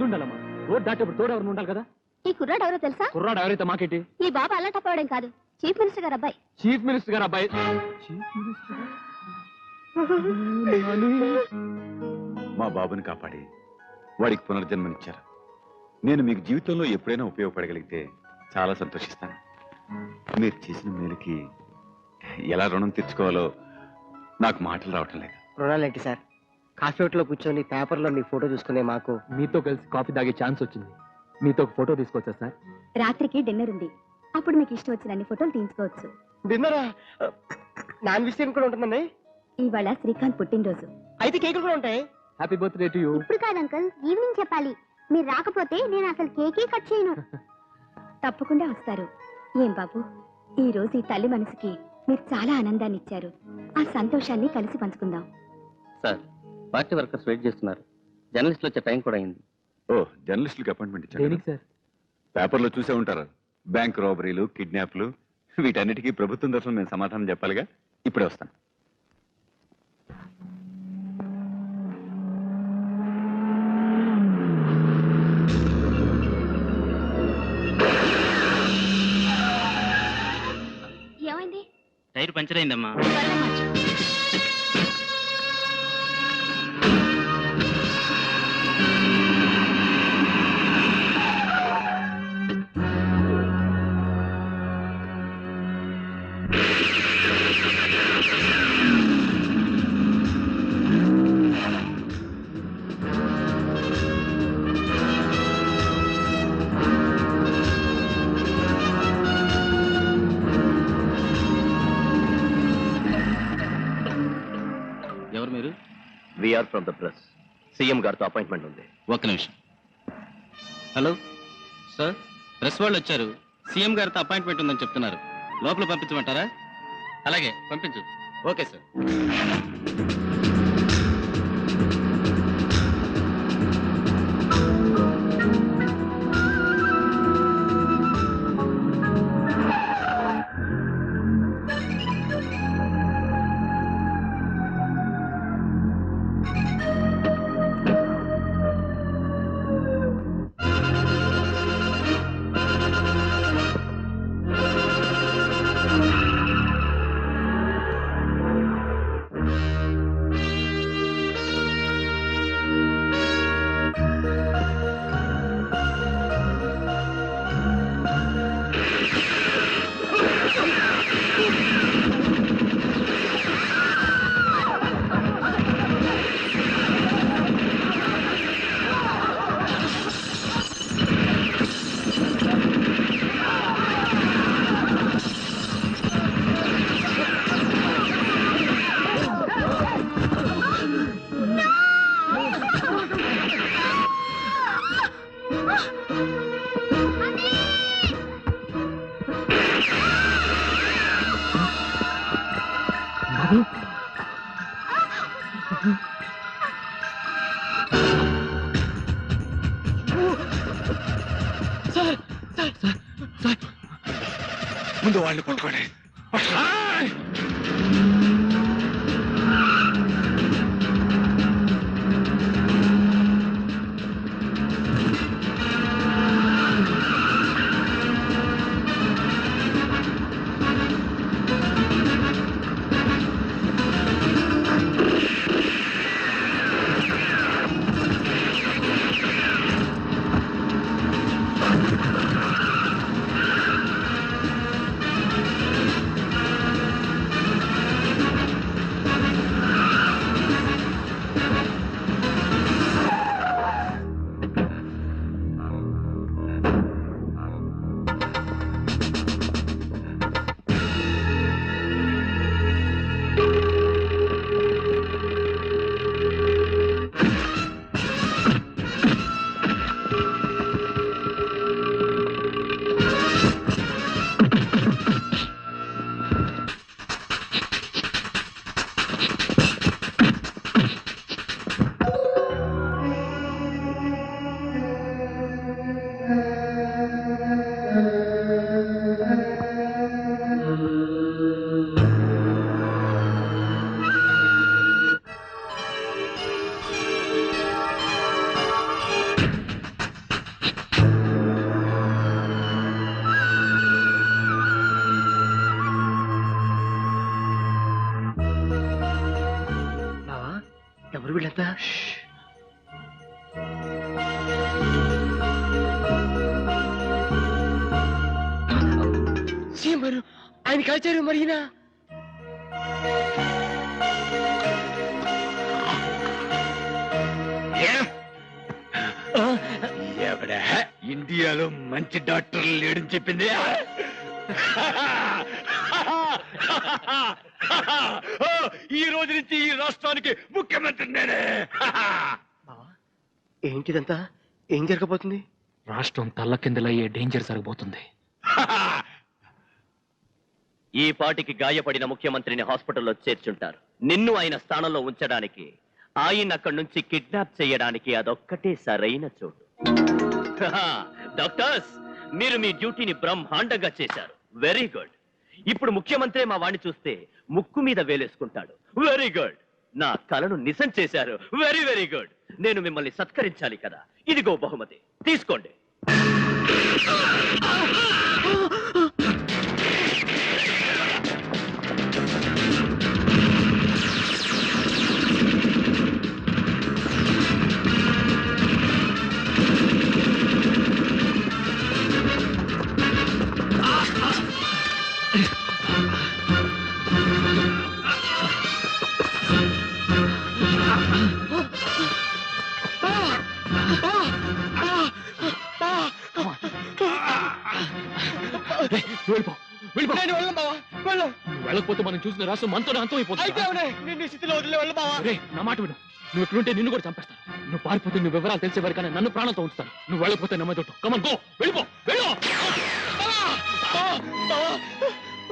బుద్ధుండాలమ్మా. Road దాటప్పుడు తోడు ఎవరు ఉండాలి కదా. ఈ కుర్రాడు ఎవరో తెలుసా? కుర్రాడు ఎవరైతే మాకేంటి? ఈ బాబు అలా తప్పవడం కాదు, చీఫ్ మినిస్టర్ గారు అబ్బాయి. చీఫ్ మినిస్టర్ గారు అబ్బాయి. చీఫ్ మినిస్టర్ మా బాబుని కాపాడి వాడికి పునర్జన్మనిచ్చారు. నేను మీకు జీవితంలో ఎప్పుడైనా ఉపయోగపడగలిగితే చాలా సంతోషిస్తాను. మీరు చేసిన మేలుకి ఎలా రుణం తీర్చుకోవాలో నాకు మాటలు రావటం లేదు. రుణాలేంటి సార్? కాఫీ హోటల్లో కూర్చొని పేపర్లో మీ ఫోటో చూసుకునే మాకు మీతో కలిసి కాఫీ తాగే ఛాన్స్ వచ్చింది. మీతో ఒక ఫోటో తీసుకోవచ్చా సార్? రాత్రికి డిన్నర్ ఉంది, అప్పుడు మీకు ఇష్టం వచ్చిన అన్ని ఫోటోలు తీసుకోవచ్చు. డిన్నరా? నాన్ వెజిటేరియన్ కూడా ఉంటుందండి. ఇవాళ శ్రీకాంత్ పుట్టినరోజు, అయితే కేకులు కూడా ఉంటాయి. Happy birthday to you. ఇప్పుడు కాదు అంకుల్, ఈవినింగ్ చెప్పాలి. మీరు రాకపోతే నేను అసలు కేకే కట్ చేయను. తప్పకుండా వస్తారు. ఏం బాబు, ఈ రోజు ఈ తల్లి మనసుకి మీరు చాలా ఆనందాన్ని ఇచ్చారు. ఆ సంతోషాన్ని కలిసి పంచుకుందాం. సార్, పార్టీ వర్కర్స్ వెయిట్ చేస్తున్నారు. జర్నలిస్టులు వచ్చే టైం కూడా అయింది. ఓ, జర్నలిస్టులకి అపాయింట్మెంట్ ఇచ్చాను. దేనికి సార్? పేపర్లో చూసే ఉంటారు. బ్యాంక్ రాబరీలు, కిడ్నాప్లు, వీటన్నిటికీ ప్రభుత్వం తరఫున నేను సమాధానం చెప్పాలిగా. ఇప్పుడే వస్తాను. ఏమైంది? టైర్ పంచర్ అయిందమ్మా. త్వరగా మార్చు. ఎవరు మీరు? We are from the press. CM గారితో అపాయింట్మెంట్ ఉంది. ఒక్క నిమిషం. హలో సార్, ప్రెస్ వాళ్ళు వచ్చారు. సీఎం గారితో అపాయింట్మెంట్ ఉందని చెప్తున్నారు. లోపల పంపించమంటారా? అలాగే పంపించు. Okay sir. ముందు వాళ్ళు పట్టుకోండి. ఎవరు వీళ్ళంతా? సీఎం గారు ఆయన కాల్చారు మరి ఈయన? ఎవడా ఇండియాలో మంచి డాక్టర్ లేడని చెప్పింది? ఈ రోజు నుంచి ఈ రాష్ట్రానికి ముఖ్యమంత్రి నేనే. బావా, ఏంటిదంతా? ఏం జరగబోతుంది? రాష్ట్రం తల్ల కిందలయ్యే డేంజర్ జరగబోతుంది. ఈ పాటికి గాయపడిన ముఖ్యమంత్రిని హాస్పిటల్లో చేర్చుంటారు. నిన్ను ఆయన స్థానంలో ఉంచడానికి, ఆయన అక్కడి నుంచి కిడ్నాప్ చేయడానికి అదొక్కటే సరైన చోటు. డాక్టర్స్, మీరు మీ డ్యూటీని బ్రహ్మాండంగా చేశారు. Very good. ఇప్పుడు ముఖ్యమంత్రి మా వాణ్ణి చూస్తే ముక్కు మీద వేలేసుకుంటాడు. Very good. నా కలను నిజం చేశారు. Very very good. నేను మిమ్మల్ని సత్కరించాలి కదా. ఇదిగో బహుమతి, తీసుకోండి. వెళ్ళిపో, వెళ్ళిపో. నేను వెళ్ళను బావా, వెళ్ళు. నువ్వు వెళ్ళకపోతే మనం చూసిన రాష్ట్రం మనతోనే అంతం అయితే అయిపోతుంది. అవునే, నిన్ను ఈ స్థితిలో వదిలే వెళ్ళు బావా. రేయ్, నా మాట విను. నువ్వు ఇక్కడుంటే నిన్ను కూడా చంపేస్తాను. నువ్వు పారిపోతే నువ్వు వివరాలు తెలిసే వరకనే నన్ను ప్రాణంతో ఉంచుతాను. నువ్వు వెళ్ళకపోతే నమ్మదొట్టు. కమన్ గో, వెళ్ళిపో, వెళ్ళు.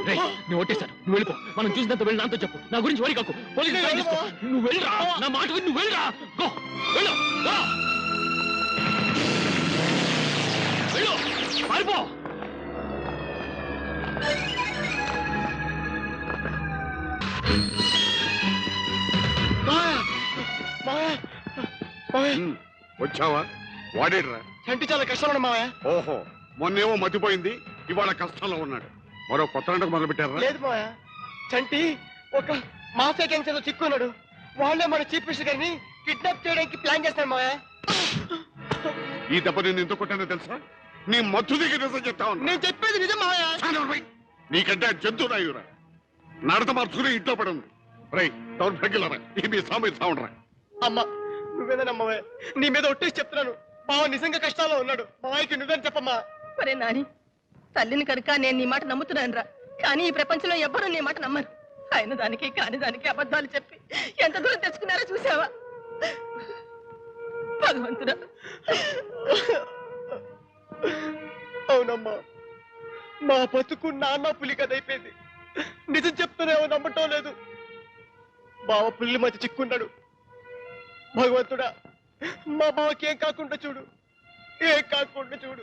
రేయ్, నేను ఒట్టేశాను. నువ్వు వెళ్ళిపో. మనం చూసినంత వెళ్ళి నాతో చెప్పు. నా గురించి వరి కాకు. పోలీసు ట్రై చేసుకో. నువ్వు వెళ్ళరా. నా మాట విని నువ్వు వెళ్ళరా. గో, వెళ్ళు, గో. వెళ్ళు, పారిపో. వచ్చావా? వాడేడ్రా? చంటి చాలా కష్టం మావయ్య. ఓహో, మొన్నేమో మతిపోయింది, ఇవాళ కష్టంలో ఉన్నాడు. మరో కొత్త నాటకం మొదలు పెట్టారా? లేదు మావయ్య, చంటి ఒక మాఫియా గ్యాంగ్స్ ఏదో చిక్కున్నాడు. వాళ్ళే మన చీఫ్ మినిస్టర్ గారిని కిడ్నాప్ చేయడానికి ప్లాన్ చేస్తారు మావయ్య. ఈ దెబ్బ నేను ఎందుకు కొట్టానో తెలుసా? నీ మత్తు దగ్గర నిజం చెప్తా ఉన్నా. నేను చెప్పేది నిజం మావయ్య. నీకంటే ఆ జంతువు రాయురా. నడత మార్చుకుని ఇంట్లో పడి ఉంది. రై, దౌర్భాగ్యులరా, ఈ మీ సామెత సావుండరా. అమ్మా, నువ్వేనా మావయ్య? నీ మీద ఒట్టేసి చెప్తున్నాను, బావ నిజంగా కష్టాల్లో ఉన్నాడు. మావయ్యకి నువ్వేం చెప్పమ్మా. ఒరే నాని, తల్లిని కనుక నేను నీ మాట నమ్ముతున్నాను రా. కానీ ఈ ప్రపంచంలో ఎవ్వరూ నీ మాట నమ్మరు. అయిన దానికి కాని దానికి అబద్ధాలు చెప్పి ఎంత దూరం తెచ్చుకున్నారో చూసావా? భగవంతుడా. అవునమ్మా, మా బతుకు నాన్న పులి కదైపోయింది. నిజం చెప్తూనేమో నమ్మటం లేదు. బావ పుల్లి మధ్య చిక్కున్నాడు. భగవంతుడా, మా బావకి ఏం కాకుండా చూడు, ఏం కాకుండా చూడు.